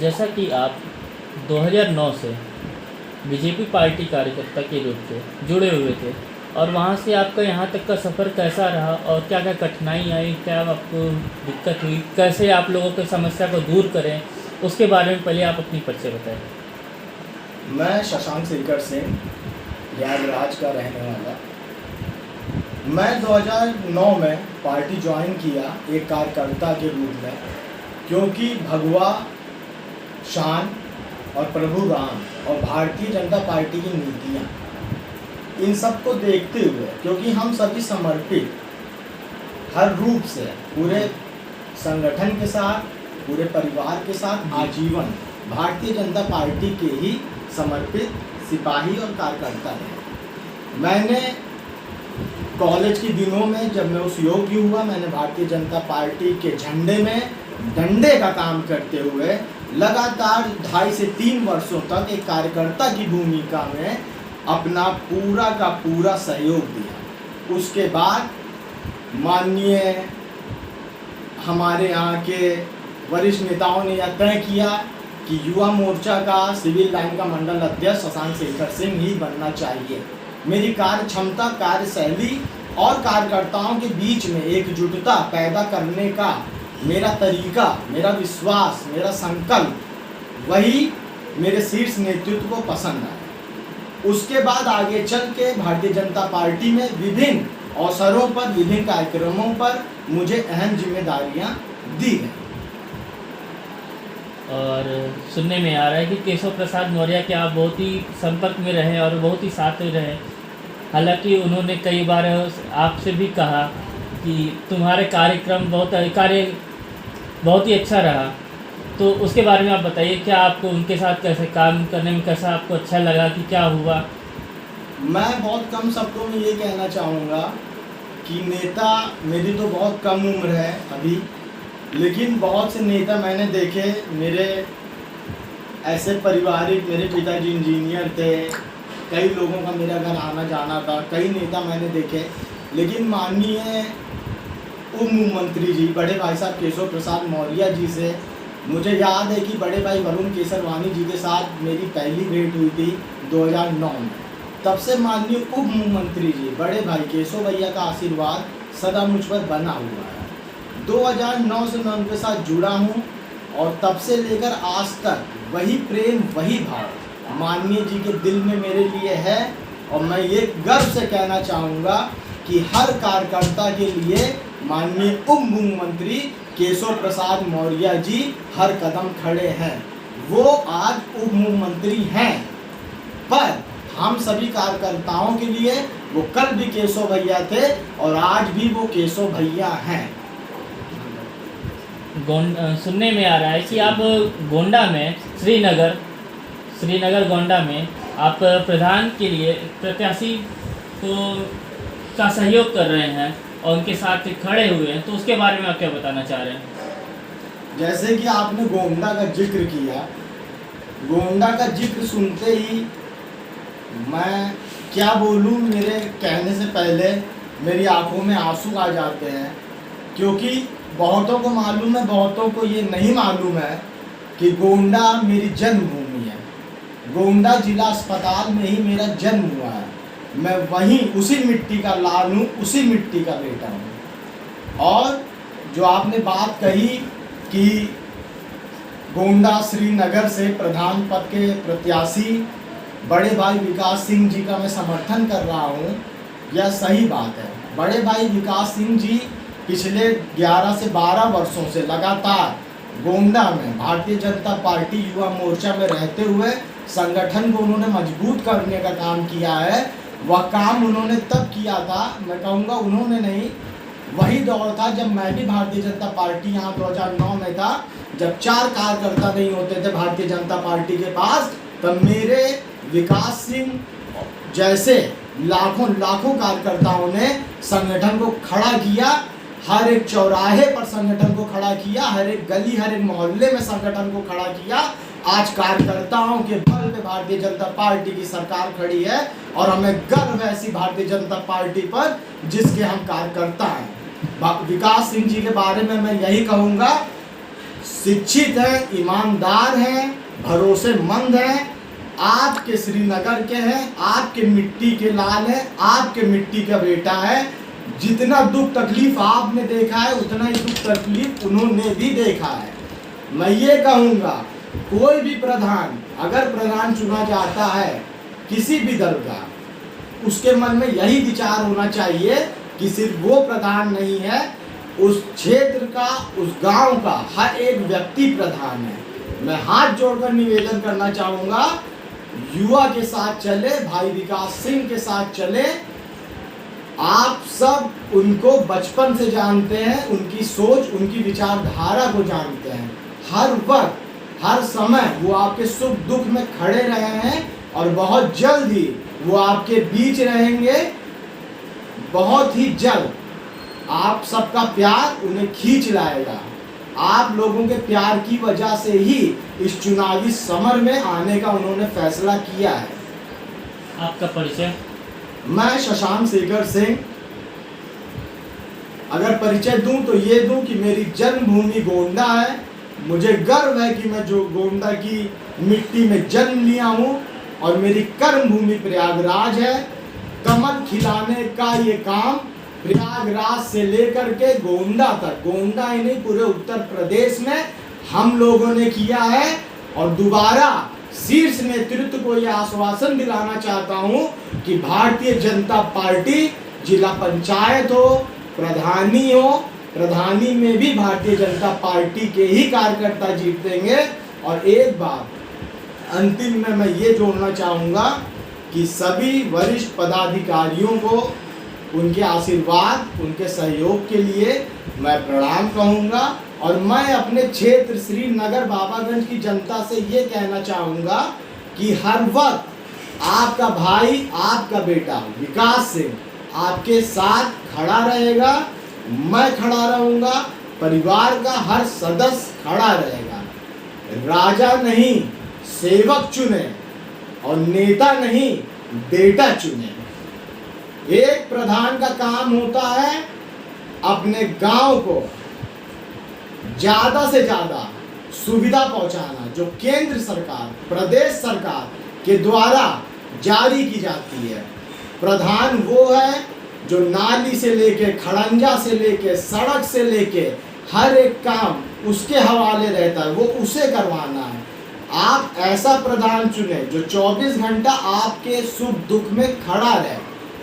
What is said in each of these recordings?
जैसा कि आप 2009 से बीजेपी पार्टी कार्यकर्ता के रूप से जुड़े हुए थे और वहाँ से आपका यहाँ तक का सफ़र कैसा रहा और क्या क्या कठिनाई आई, क्या आपको दिक्कत हुई, कैसे आप लोगों की समस्या को दूर करें, उसके बारे में पहले आप अपनी परिचय बताएं। मैं शशांक शेखर सिंह प्रयागराज का रहने वाला। मैं 2009 में पार्टी ज्वाइन किया एक कार्यकर्ता के रूप में, क्योंकि भगवा शान और प्रभु राम और भारतीय जनता पार्टी की नीतियाँ, इन सब को देखते हुए, क्योंकि हम सभी समर्पित हर रूप से पूरे संगठन के साथ, पूरे परिवार के साथ आजीवन भारतीय जनता पार्टी के ही समर्पित सिपाही और कार्यकर्ता रहे। मैंने कॉलेज के दिनों में जब मैं उस योग्य हुआ, मैंने भारतीय जनता पार्टी के झंडे में डंडे का काम करते हुए लगातार 2.5 से 3 वर्षों तक एक कार्यकर्ता की भूमिका में अपना पूरा का पूरा सहयोग दिया। उसके बाद माननीय हमारे यहाँ के वरिष्ठ नेताओं ने यह तय किया कि युवा मोर्चा का सिविल लाइन का मंडल अध्यक्ष शशांक शेखर सिंह ही बनना चाहिए। मेरी कार्य क्षमता, कार्यशैली और कार्यकर्ताओं के बीच में एकजुटता पैदा करने का मेरा तरीका, मेरा विश्वास, मेरा संकल्प, वही मेरे शीर्ष नेतृत्व को पसंद आया। उसके बाद आगे चल के भारतीय जनता पार्टी में विभिन्न अवसरों पर, विभिन्न कार्यक्रमों पर मुझे अहम जिम्मेदारियां दी गई। और सुनने में आ रहा है कि केशव प्रसाद मौर्य के आप बहुत ही संपर्क में रहे और बहुत ही साथ में रहे। हालांकि उन्होंने कई बार आपसे भी कहा कि तुम्हारे कार्यक्रम कार्य बहुत ही अच्छा रहा, तो उसके बारे में आप बताइए, क्या आपको उनके साथ कैसे काम करने में कैसा आपको अच्छा लगा, कि क्या हुआ? मैं बहुत कम शब्दों में ये कहना चाहूँगा कि नेता, मेरी तो बहुत कम उम्र है अभी, लेकिन बहुत से नेता मैंने देखे। मेरे ऐसे पारिवारिक, मेरे पिताजी इंजीनियर थे, कई लोगों का मेरा घर आना जाना था, कई नेता मैंने देखे। लेकिन माननीय उप मुख्यमंत्री जी बड़े भाई साहब केशव प्रसाद मौर्य जी से मुझे याद है कि बड़े भाई वरुण केसरवानी जी के साथ मेरी पहली भेंट हुई थी 2009 में। तब से माननीय उप मुख्यमंत्री जी बड़े भाई केशव भैया का आशीर्वाद सदा मुझ पर बना हुआ है। 2009 से मैं उनके साथ जुड़ा हूँ और तब से लेकर आज तक वही प्रेम, वही भाव माननीय जी के दिल में मेरे लिए है। और मैं ये गर्व से कहना चाहूँगा कि हर कार्यकर्ता के लिए माननीय उप मुख्यमंत्री केशव प्रसाद मौर्य जी हर कदम खड़े हैं। वो आज उप मुख्यमंत्री हैं, पर हम सभी कार्यकर्ताओं के लिए वो कल भी केशव भैया थे और आज भी वो केशव भैया हैं। सुनने में आ रहा है कि आप गोंडा में श्रीनगर गोंडा में आप प्रधान के लिए प्रत्याशी का सहयोग कर रहे हैं और उनके साथ खड़े हुए हैं, तो उसके बारे में आप क्या बताना चाह रहे हैं? जैसे कि आपने गोंडा का जिक्र किया, गोंडा का जिक्र सुनते ही मैं क्या बोलूं, मेरे कहने से पहले मेरी आंखों में आंसू आ जाते हैं। क्योंकि बहुतों को मालूम है, बहुतों को ये नहीं मालूम है कि गोंडा मेरी जन्मभूमि है। गोंडा जिला अस्पताल में ही मेरा जन्म हुआ है। मैं वहीं उसी मिट्टी का लाल हूँ, उसी मिट्टी का बेटा हूँ। और जो आपने बात कही कि गोंडा श्रीनगर से प्रधान पद के प्रत्याशी बड़े भाई विकास सिंह जी का मैं समर्थन कर रहा हूँ, यह सही बात है। बड़े भाई विकास सिंह जी पिछले 11 से 12 वर्षों से लगातार गोंडा में भारतीय जनता पार्टी युवा मोर्चा में रहते हुए संगठन को उन्होंने मजबूत करने का काम किया है। वह काम उन्होंने तब किया था, मैं कहूँगा उन्होंने नहीं, वही दौर था जब मैं भी भारतीय जनता पार्टी यहाँ 2009 में था, जब 4 कार्यकर्ता नहीं होते थे भारतीय जनता पार्टी के पास। तब मेरे विकास सिंह जैसे लाखों कार्यकर्ताओं ने संगठन को खड़ा किया। हर एक चौराहे पर संगठन को खड़ा किया, हर एक गली, हर एक मोहल्ले में संगठन को खड़ा किया। आज कार्यकर्ताओं के बल पे भारतीय जनता पार्टी की सरकार खड़ी है और हमें गर्व है ऐसी भारतीय जनता पार्टी पर जिसके हम कार्यकर्ता हैं। विकास सिंह जी के बारे में मैं यही कहूँगा, शिक्षित हैं, ईमानदार हैं, भरोसेमंद हैं, आपके श्रीनगर के हैं, आपके मिट्टी के लाल हैं, आपके मिट्टी का बेटा है। जितना दुख तकलीफ आपने देखा है उतना ही दुख तकलीफ उन्होंने भी देखा है। मैं ये कहूँगा, कोई भी प्रधान अगर प्रधान चुना जाता है किसी भी दल का, उसके मन में यही विचार होना चाहिए कि सिर्फ वो प्रधान नहीं है, उस क्षेत्र का, उस गांव का हर एक व्यक्ति प्रधान है। मैं हाथ जोड़कर निवेदन करना चाहूँगा, युवा के साथ चले, भाई विकास सिंह के साथ चले। आप सब उनको बचपन से जानते हैं, उनकी सोच, उनकी विचारधारा को जानते हैं। हर वक्त, हर समय वो आपके सुख दुख में खड़े रहे हैं और बहुत जल्द ही वो आपके बीच रहेंगे। बहुत ही जल्द आप सबका प्यार उन्हें खींच लाएगा। आप लोगों के प्यार की वजह से ही इस चुनावी समर में आने का उन्होंने फैसला किया है। आपका परिचय? मैं शशांक शेखर सिंह। अगर परिचय दूं तो ये दूं कि मेरी जन्मभूमि गोंडा है। मुझे गर्व है कि मैं जो गोंडा की मिट्टी में जन्म लिया हूं और मेरी कर्म भूमि प्रयागराज है। कमल खिलाने का ये काम प्रयागराज से लेकर के गोंडा तक, गोंडा ही नहीं पूरे उत्तर प्रदेश में हम लोगों ने किया है। और दोबारा शीर्ष नेतृत्व को यह आश्वासन दिलाना चाहता हूं कि भारतीय जनता पार्टी, जिला पंचायत हो, प्रधानी हो, प्रधानी में भी भारतीय जनता पार्टी के ही कार्यकर्ता जीतेंगे। और एक बात अंतिम में मैं ये जोड़ना चाहूँगा कि सभी वरिष्ठ पदाधिकारियों को उनके आशीर्वाद, उनके सहयोग के लिए मैं प्रणाम कहूँगा। और मैं अपने क्षेत्र श्रीनगर बाबागंज की जनता से ये कहना चाहूँगा कि हर वक्त आपका भाई, आपका बेटा विकास सिंह आपके साथ खड़ा रहेगा। मैं खड़ा रहूँगा, परिवार का हर सदस्य खड़ा रहेगा। राजा नहीं सेवक चुने और नेता नहीं बेटा चुने। एक प्रधान का काम होता है अपने गांव को ज़्यादा से ज़्यादा सुविधा पहुंचाना, जो केंद्र सरकार, प्रदेश सरकार के द्वारा जारी की जाती है। प्रधान वो है जो नाली से लेके, खड़ंजा से लेके, सड़क से लेके हर एक काम उसके हवाले रहता है, वो उसे करवाना है। आप ऐसा प्रधान चुने जो 24 घंटा आपके सुख दुख में खड़ा रहे,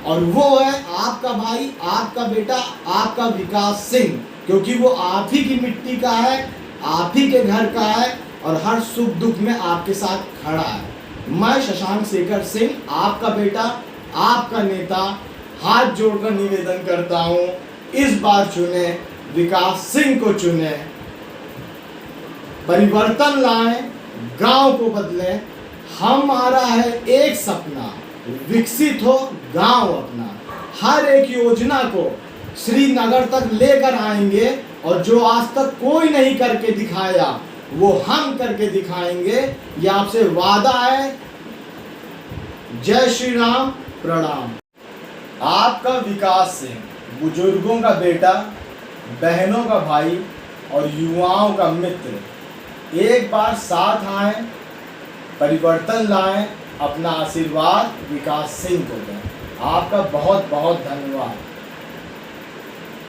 और वो है आपका भाई, आपका बेटा, आपका विकास सिंह, क्योंकि वो आप ही की मिट्टी का है, आप ही के घर का है और हर सुख दुख में आपके साथ खड़ा है। मैं शशांक शेखर सिंह, आपका बेटा, आपका नेता, हाथ जोड़कर निवेदन करता हूँ, इस बार चुने, विकास सिंह को चुने, परिवर्तन लाएं, गांव को बदलें। हमारा है एक सपना, विकसित हो गांव अपना। हर एक योजना को श्रीनगर तक लेकर आएंगे और जो आज तक कोई नहीं करके दिखाया वो हम करके दिखाएंगे। ये आपसे वादा है। जय श्री राम, प्रणाम। आपका विकास सिंह, बुजुर्गों का बेटा, बहनों का भाई और युवाओं का मित्र, एक बार साथ आएं, परिवर्तन लाएं, अपना आशीर्वाद विकास सिंह को दें। आपका बहुत बहुत धन्यवाद।